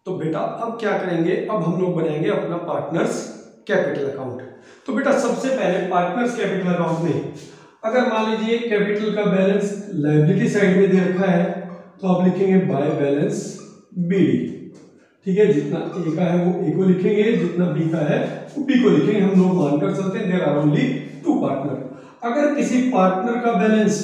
तो बेटा अब क्या करेंगे, अब हम लोग बनाएंगे अपना पार्टनर्स कैपिटल अकाउंट। तो बेटा सबसे पहले पार्टनर्स कैपिटल अकाउंट में अगर मान लीजिए कैपिटल का बैलेंस लायबिलिटी साइड में दे रखा है तो आप लिखेंगे बाय बैलेंस बीडी। ठीक है, जितना ए का है वो ए को लिखेंगे, जितना बी का है वो बी को लिखेंगे। हम लोग मानकर चलते हैं देयर आर ओनली 2 पार्टनर। अगर किसी पार्टनर का बैलेंस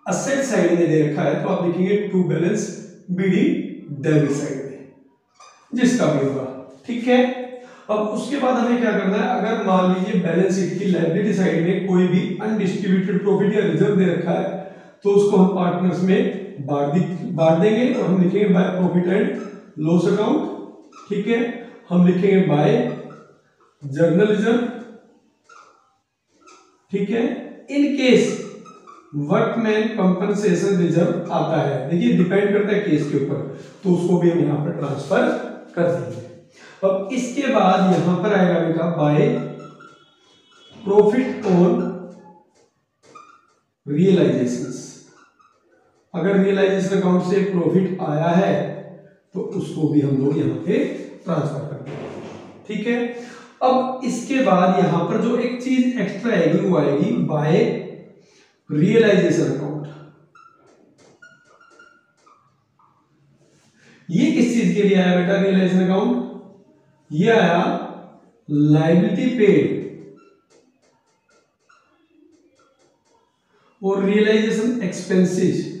असेट साइड में दे रखा है तो आप लिखेंगे to balance BD debit side में, जिसका भी होगा। ठीक है, अब उसके बाद हमें क्या करना है, अगर मान लीजिए बैलेंस शीट की लायबिलिटी साइड में कोई भी अनडिस्ट्रीब्यूटेड प्रॉफिट या रिजर्व दे रखा है तो उसको हम पार्टनर्स में बांट देंगे और हम लिखेंगे by profit and loss account. ठीक है, हम लिखेंगे बाय जर्नलिज्म। ठीक है, in case workman compensation reserve आता है, देखिए डिपेंड करता है केस के ऊपर, तो उसको भी हम यहां पर ट्रांसफर कर देंगे। अब इसके बाद यहां पर आएगा बेटा बाय प्रॉफिट ऑन रियलाइजेशंस। अगर रियलाइजेशन अकाउंट से प्रॉफिट आया है तो उसको भी हम लोग यहां पे ट्रांसफर कर देंगे। ठीक है, अब इसके बाद यहां पर जो एक चीज एक्स्ट्रा आएगी वो आएगी बाय रियलाइजेशन अकाउंट। ये किस चीज के लिए आया बेटा रियलाइजेशन अकाउंट? ये आया लायबिलिटी पेड और रियलाइजेशन एक्सपेंसेस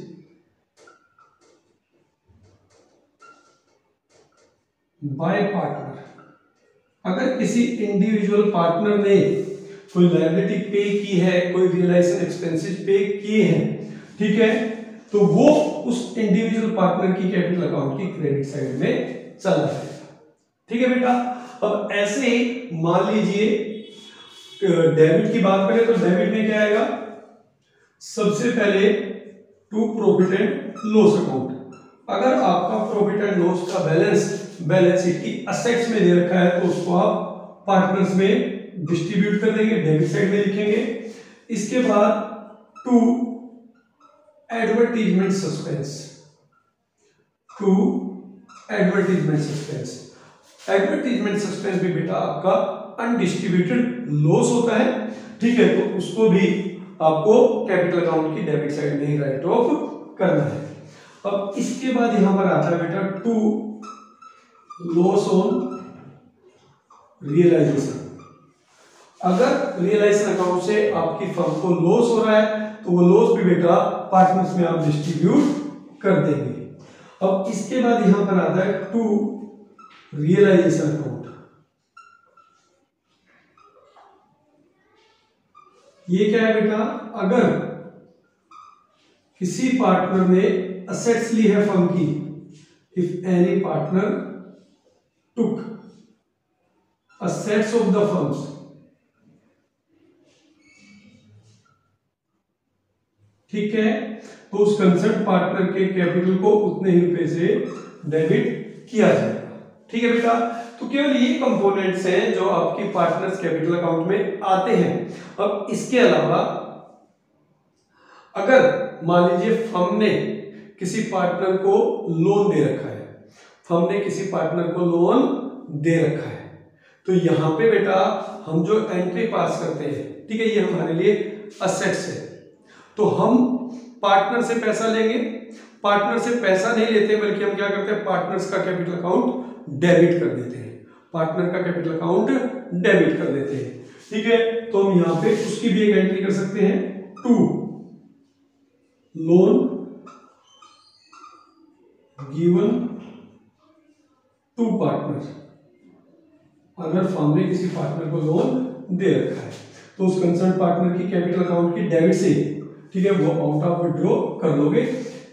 बाय पार्टनर। अगर किसी इंडिविजुअल पार्टनर ने कोई लायबिलिटी पे की है, कोई रियलाइजेशन एक्सपेंसेस पे किए हैं, ठीक है, तो वो उस इंडिविजुअल पार्टनर की कैपिटल अकाउंट की क्रेडिट साइड में चला जाएगा। ठीक है बेटा, अब ऐसे ही मान लीजिए डेबिट की बात करें तो डेबिट में क्या आएगा, सबसे पहले to profit and loss account. अगर आपका प्रॉफिट एंड लॉस का बैलेंस शीट की असेट्स में दे रखा है तो उसको आप पार्टनर्स में डिस्ट्रीब्यूट कर देंगे, डेबिट साइड में लिखेंगे। इसके बाद to advertisement suspense, to advertisement suspense. Advertisement suspense भी बेटा आपका अनडिस्ट्रीब्यूटेड लॉस होता है। ठीक है, तो उसको भी आपको कैपिटल अकाउंट की डेबिट साइड में ही राइट ऑफ करना है। अब इसके बाद यहां पर आता है बेटा टू लॉस ऑन रियलाइजेशन। अगर रियलाइजेशन अकाउंट से आपकी फर्म को लॉस हो रहा है तो वो लॉस भी बेटा पार्टनर्स में आप डिस्ट्रीब्यूट कर देंगे। अब इसके बाद यहां पर आता है टू रियलाइजेशन अकाउंट। ये क्या है बेटा, अगर किसी पार्टनर ने असेट्स ली है फर्म की, if any partner took assets of the firms, ठीक है, तो उस कंसर्न पार्टनर के कैपिटल को उतने ही रुपए से डेबिट किया जाएगा। ठीक है बेटा, तो केवल ये कंपोनेंट्स हैं जो आपकी पार्टनर्स कैपिटल अकाउंट में आते हैं। अब इसके अलावा अगर मान लीजिए फर्म ने किसी पार्टनर को लोन दे रखा है, फर्म ने किसी पार्टनर को लोन दे रखा है, तो यहां पे बेटा हम जो एंट्री पास करते हैं, ठीक है, ये हमारे लिए असेट्स है, तो हम पार्टनर से पैसा लेंगे। पार्टनर से पैसा नहीं लेते बल्कि हम क्या करते हैं, पार्टनर्स का कैपिटल अकाउंट डेबिट कर देते हैं, पार्टनर का कैपिटल अकाउंट डेबिट कर देते हैं। ठीक है, तो हम यहां पे उसकी भी एक एंट्री कर सकते हैं, to loan given to partner. अगर फर्म ने किसी पार्टनर को लोन दे रखा है तो उस कंसर्न पार्टनर की कैपिटल अकाउंट की डेबिट से, ठीक है, वो अमाउंट आप विड्रॉ कर लोगे।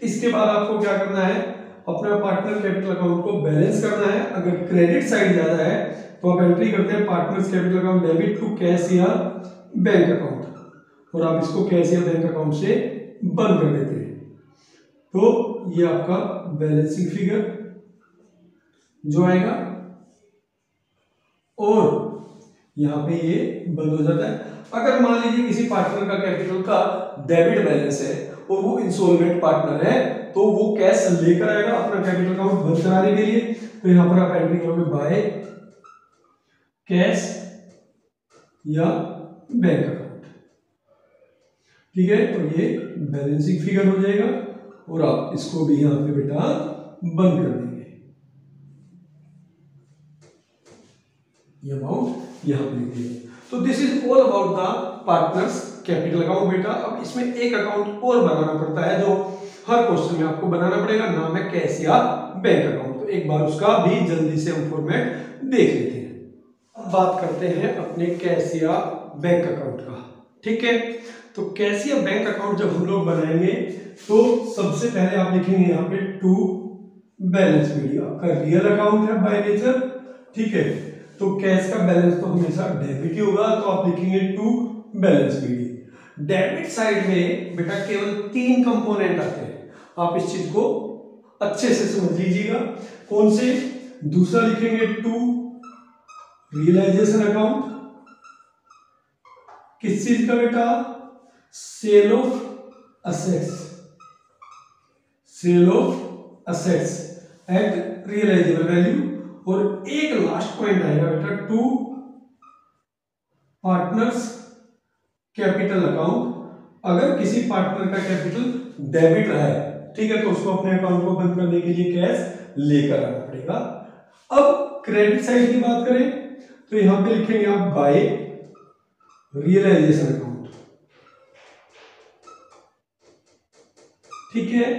इसके बाद आपको क्या करना है, अपना पार्टनर कैपिटल अकाउंट को बैलेंस करना है। अगर क्रेडिट साइड ज्यादा है तो आप एंट्री करते हैं partners capital account debit to cash या बैंक अकाउंट, और आप इसको कैश या बैंक अकाउंट से बंद कर देते हैं। तो ये आपका बैलेंसिंग फिगर जो आएगा, और यहां पे ये बंद हो जाता है। अगर मान लीजिए किसी पार्टनर का कैपिटल का डेबिट बैलेंस है और वो इंसॉल्वेंट पार्टनर है तो वो कैश लेकर आएगा अपना कैपिटल अकाउंट बंद कराने के लिए। तो यहां पर आप एंट्री करोगे बाय कैश या बैंक अकाउंट, ठीक है। और ये बैलेंसिंग फिगर हो जाएगा और आप इसको भी यहां पे बेटा बंद कर देंगे, ये अमाउंट यहां पे लिख दिया। तो this is all about the partners capital account बेटा। अब इसमें एक अकाउंट और बनाना पड़ता है जो हर क्वेश्चन में आपको बनाना पड़ेगा, नाम है कैश या बैंक अकाउंट। तो एक बार उसका भी जल्दी से हम फॉर्मेट देख लेते हैं। अब बात करते हैं अपने कैश या बैंक अकाउंट का, ठीक है। तो कैश या बैंक अकाउंट जब हम लोग बनाएंगे तो सबसे पहले आप लिखेंगे यहाँ पे टू बैलेंस बीडी, आपका रियल अकाउंट है बाय नेचर, ठीक है। तो कैश का बैलेंस तो हमेशा डेबिट ही होगा, तो आप लिखेंगे to balance BD. Debit side में बेटा केवल 3 कंपोनेंट आते हैं, आप इस चीज को अच्छे से समझ लीजिएगा। कौन से? दूसरा लिखेंगे टू रियलाइजेशन अकाउंट, किस चीज का बेटा? Sale of assets, sale of assets at realisable value. और एक लास्ट पॉइंट आएगा बेटा टू पार्टनर्स कैपिटल अकाउंट। अगर किसी पार्टनर का कैपिटल डेबिट रहा है, ठीक है, तो उसको अपने अकाउंट को बंद करने के लिए कैश लेकर आना पड़ेगा। अब क्रेडिट साइड की बात करें तो यहां पे लिखेंगे आप बाय रियलाइजेशन अकाउंट, ठीक है।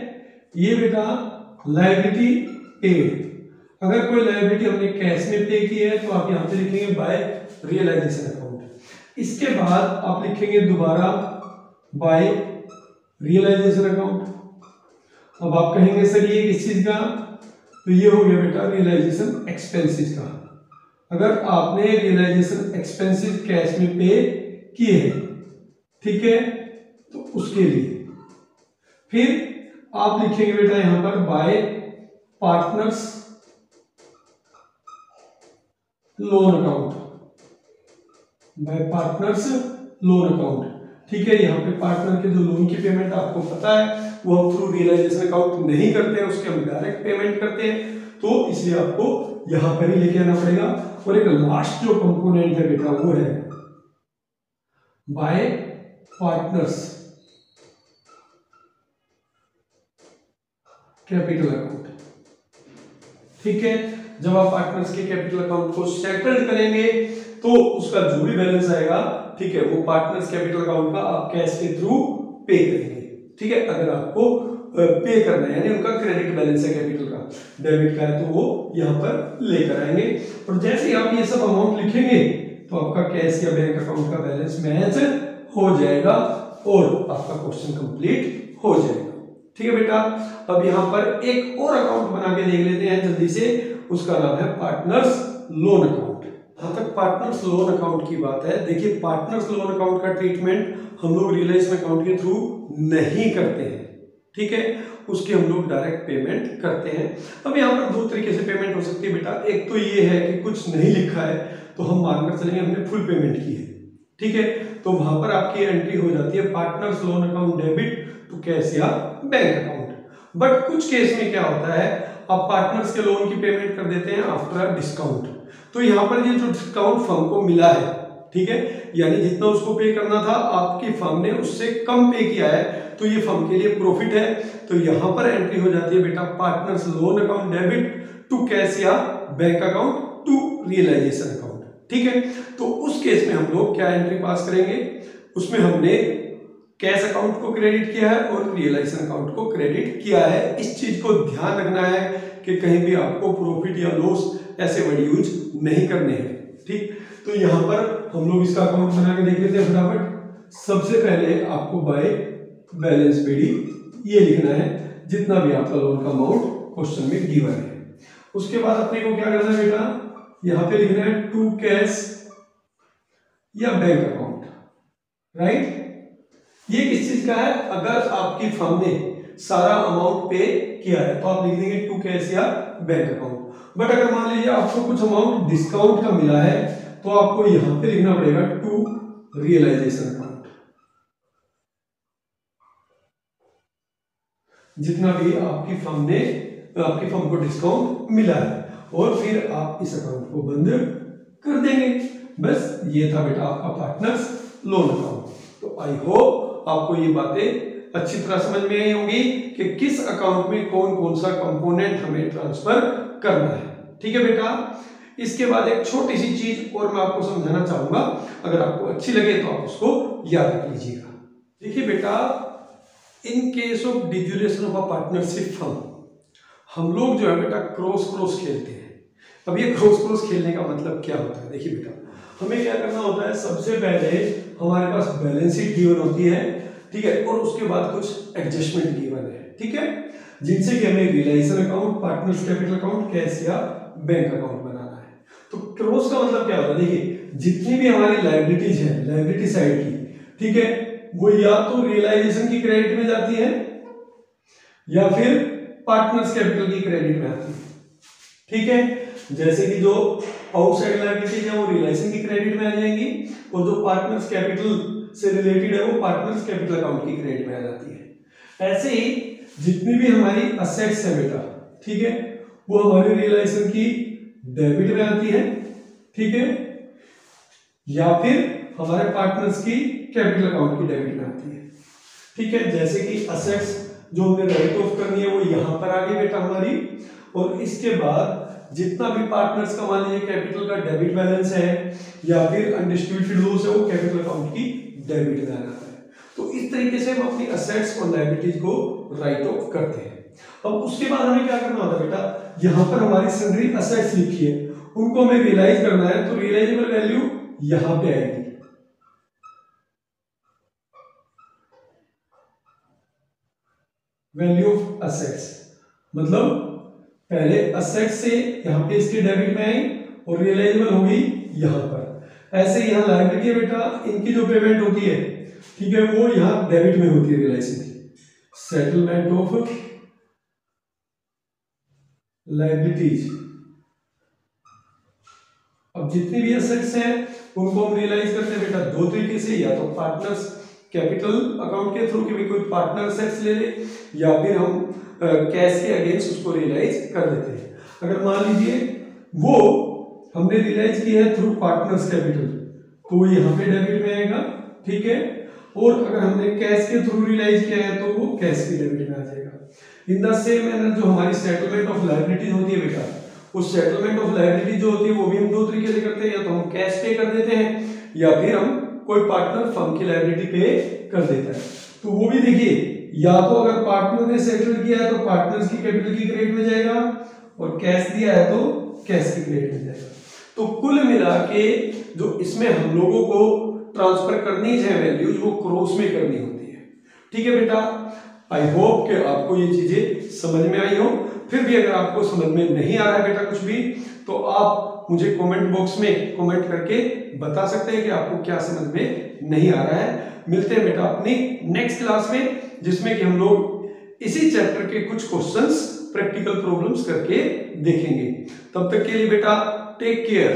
ये बेटा लायबिलिटी पेड, अगर कोई लायबिलिटी हमने कैश में पे की है तो आप यहां पे लिखेंगे बाय रियलाइजेशन अकाउंट। इसके बाद आप लिखेंगे दोबारा बाय रियलाइजेशन अकाउंट। अब आप कहेंगे सर ये किस चीज का? तो ये हो गया बेटा रियलाइजेशन एक्सपेंसेस का। अगर आपने रियलाइजेशन एक्सपेंसेस कैश में पे किए हैं, ठीक है, तो उसके लिए फिर आप लिखेंगे बेटा यहां पर bye partners loan account, bye partners loan account, ठीक है। यहाँ पे पार्टनर के जो लोन की पेमेंट आपको पता है वो हम थ्रू रियलाइजेशन अकाउंट नहीं करते हैं, उसके हम डायरेक्ट पेमेंट करते हैं, तो इसलिए आपको यहां पर ही लेके आना पड़ेगा। और एक लास्ट जो कंपोनेंट है बेटा वो है बाय पार्टनर्स कैपिटल अकाउंट, ठीक है। जब आप पार्टनर्स के कैपिटल अकाउंट को सेटल्ड करेंगे तो उसका जो भी बैलेंस आएगा, ठीक है, वो पार्टनर्स कैपिटल अकाउंट का आप कैश के थ्रू पे करेंगे, ठीक है। अगर आपको पे करना है, यानी उनका क्रेडिट बैलेंस है कैपिटल का, डेबिट का है, तो वो यहां पर लेकर आएंगे। और जैसे ही आप ये सब अमाउंट लिखेंगे तो आपका कैश या बैंक अकाउंट का बैलेंस मैच हो जाएगा और आपका क्वेश्चन कंप्लीट हो जाएगा, ठीक है बेटा। अब यहां पर एक और अकाउंट बना के देख लेते हैं जल्दी से, उसका नाम है पार्टनर्स लोन अकाउंट। जहां तक पार्टनर्स लोन अकाउंट की बात है, देखिए पार्टनर्स लोन अकाउंट का ट्रीटमेंट हम लोग रियलाइजेशन अकाउंट के थ्रू नहीं करते हैं, ठीक है, उसकी हम लोग डायरेक्ट पेमेंट करते हैं। अब यहाँ पर 2 तरीके से पेमेंट हो सकती है बेटा। एक तो ये है कि कुछ नहीं लिखा है तो हम मानकर चलेंगे हमने फुल पेमेंट की है, ठीक है, तो वहां पर आपकी एंट्री हो जाती है partners loan account debit to cash या बैंक अकाउंट। बट कुछ केस में क्या होता है, आप पार्टनर्स के लोन की पेमेंट कर देते हैं आफ्टर डिस्काउंट। तो यहाँ पर ये जो डिस्काउंट फर्म को मिला है, ठीक है, यानी जितना उसको पे करना था आपकी फर्म ने उससे कम पे किया है, तो ये फर्म के लिए प्रॉफिट है। तो यहां पर एंट्री हो जाती है बेटा partners loan account debit to cash या bank account to realisation account, ठीक है। तो उस केस में हम लोग क्या एंट्री पास करेंगे, उसमें हमने कैश अकाउंट को क्रेडिट किया है और रियलाइजेशन अकाउंट को क्रेडिट किया है। इस चीज को ध्यान रखना है कि कहीं भी आपको प्रॉफिट या लॉस ऐसे वर्ड यूज नहीं करने हैं, ठीक। तो यहां पर हम लोग इसका अकाउंट बना के देख लेते हैं फटाफट। सबसे पहले आपको बाय बैलेंस बीडी ये लिखना है जितना भी आपका लोन का अमाउंट क्वेश्चन में गिवन है। उसके बाद अपने को क्या करना है बेटा, यहां पे लिखना है टू कैश या बैंक अकाउंट, राइट। ये किस चीज का है, अगर आपकी फर्म ने सारा अमाउंट पे किया है तो आप लिख देंगे टू कैश या बैंक अकाउंट। बट अगर मान लीजिए आपको कुछ अमाउंट डिस्काउंट का मिला है तो आपको यहां पे लिखना पड़ेगा टू रियलाइजेशन अकाउंट, जितना भी आपकी फर्म को डिस्काउंट मिला है। और फिर आप इस अकाउंट को बंद कर देंगे। बस ये था बेटा आपका पार्टनर्स लोन अकाउंट। तो आई होप आपको ये बातें अच्छी तरह समझ में आई होंगी कि किस अकाउंट में कौन कौन सा कंपोनेंट हमें ट्रांसफर करना है। ठीक है बेटा, इसके बाद एक छोटी सी चीज और मैं आपको समझाना चाहूंगा, अगर आपको अच्छी लगे तो आप उसको याद रख लीजिएगा। देखिए बेटा, in case of dissolution of a partnership firm, हम लोग जो है बेटा क्रॉस खेलते हैं। अब ये क्रॉस खेलने का मतलब क्या होता है? देखिए बेटा, हमें क्या करना होता है, सबसे पहले हमारे पास बैलेंस शीट गिवन होती है, ठीक है, और उसके बाद कुछ एडजस्टमेंट गिवन है, ठीक है, जिनसे कि हमें realisation account, partners capital account, cash या बैंक अकाउंट बनाना है। तो क्रॉस का मतलब क्या होता है? देखिए, जितनी भी हमारी लायबिलिटीज है, लायबिलिटी साइड की, ठीक है, वो या तो रियलाइजेशन की क्रेडिट में जाती है या फिर पार्टनर्स कैपिटल की क्रेडिट में आती है, ठीक है। जैसे कि जो आउटसाइड लायबिलिटीज है वो रियलाइजेशन की क्रेडिट में आ जाएंगी, और जो पार्टनर्स कैपिटल से रिलेटेड है वो पार्टनर्स कैपिटल अकाउंट की क्रेडिट में आ जाती है। ऐसे ही जितनी भी हमारी असेट्स है बेटा, ठीक है, वो हमारी रियलाइजेशन की डेबिट में आती है, ठीक है, या फिर हमारे पार्टनर्स की कैपिटल अकाउंट की डेबिट में आती है, ठीक है। जैसे कि असेट्स जो हमें राइट ऑफ करनी है वो यहां पर आ गई बेटा हमारी, और इसके बाद जितना भी पार्टनर्स का मान लीजिए कैपिटल का डेबिट बैलेंस है या फिर अनडिस्ट्रीब्यूटेड लॉस है वो कैपिटल अकाउंट की डेबिट में आ जाता है। तो इस तरीके से हम अपनी असेट्स और लायबिलिटीज को राइट ऑफ करते हैं। अब उसके बाद हमें क्या करना होता है बेटा, यहां पर हमारी सन्ड्री असेट्स लिखी है, उनको हमें रियलाइज करना है, तो रियलाइजेबल वैल्यू यहां पे आएगी, वैल्यू ऑफ असेट्स, मतलब पहले असेट्स से यहां पे इसकी डेबिट में आई और रियलाइजेबल होगी यहां पर। ऐसे यहां लायबिलिटी है बेटा, इनकी जो पेमेंट होती है, ठीक है, वो यहां डेबिट में होती है रियलाइजेशन की, सेटलमेंट ऑफ लायबिलिटीज। अब जितनी भी एसेट्स हैं उनको हम रियलाइज करते हैं बेटा दो तरीके से, या तो पार्टनर्स कैपिटल अकाउंट के थ्रू कि भी कोई पार्टनर एसेट्स ले ले, या फिर हम कैश के अगेंस्ट उसको रियलाइज कर लेते हैं। अगर मान लीजिए वो हमने रियलाइज किया है थ्रू पार्टनर्स कैपिटल, तो वो यहाँ पे डेबिट में आएगा, ठीक है, और अगर हमने कैश के थ्रू रियलाइज किया है तो वो कैश की डेबिट में आ जाएगा। इन द सेम मैनर जो हमारी सेटलमेंट ऑफ लायबिलिटीज होती है बेटा, उस सेटलमेंट ऑफ लायबिलिटी जो होती है वो भी हम दो तरीके से करते हैं, या तो हम कैश पे कर देते हैं या फिर हम कोई पार्टनर फर्म की लायबिलिटी पे कर देता है। तो वो भी देखिए, या तो अगर पार्टनर ने सेटल किया है तो पार्टनर्स की कैपिटल की क्रेडिट में जाएगा, और कैश दिया है तो कैश की क्रेडिट में जाएगा। तो कुल मिला के जो इसमें हम लोगों को ट्रांसफर करनी है वैल्यूज, वो क्रॉस में करनी होती है, ठीक है बेटा। आई होप कि आपको ये चीजें समझ में आई हो। फिर भी अगर आपको समझ में नहीं आ रहा है बेटा कुछ भी, तो आप मुझे कमेंट बॉक्स में कमेंट करके बता सकते हैं कि आपको क्या समझ में नहीं आ रहा है। मिलते हैं बेटा अपनी नेक्स्ट क्लास में, जिसमें कि हम लोग इसी चैप्टर के कुछ क्वेश्चंस प्रैक्टिकल प्रॉब्लम्स करके देखेंगे। तब तक के लिए बेटा टेक केयर।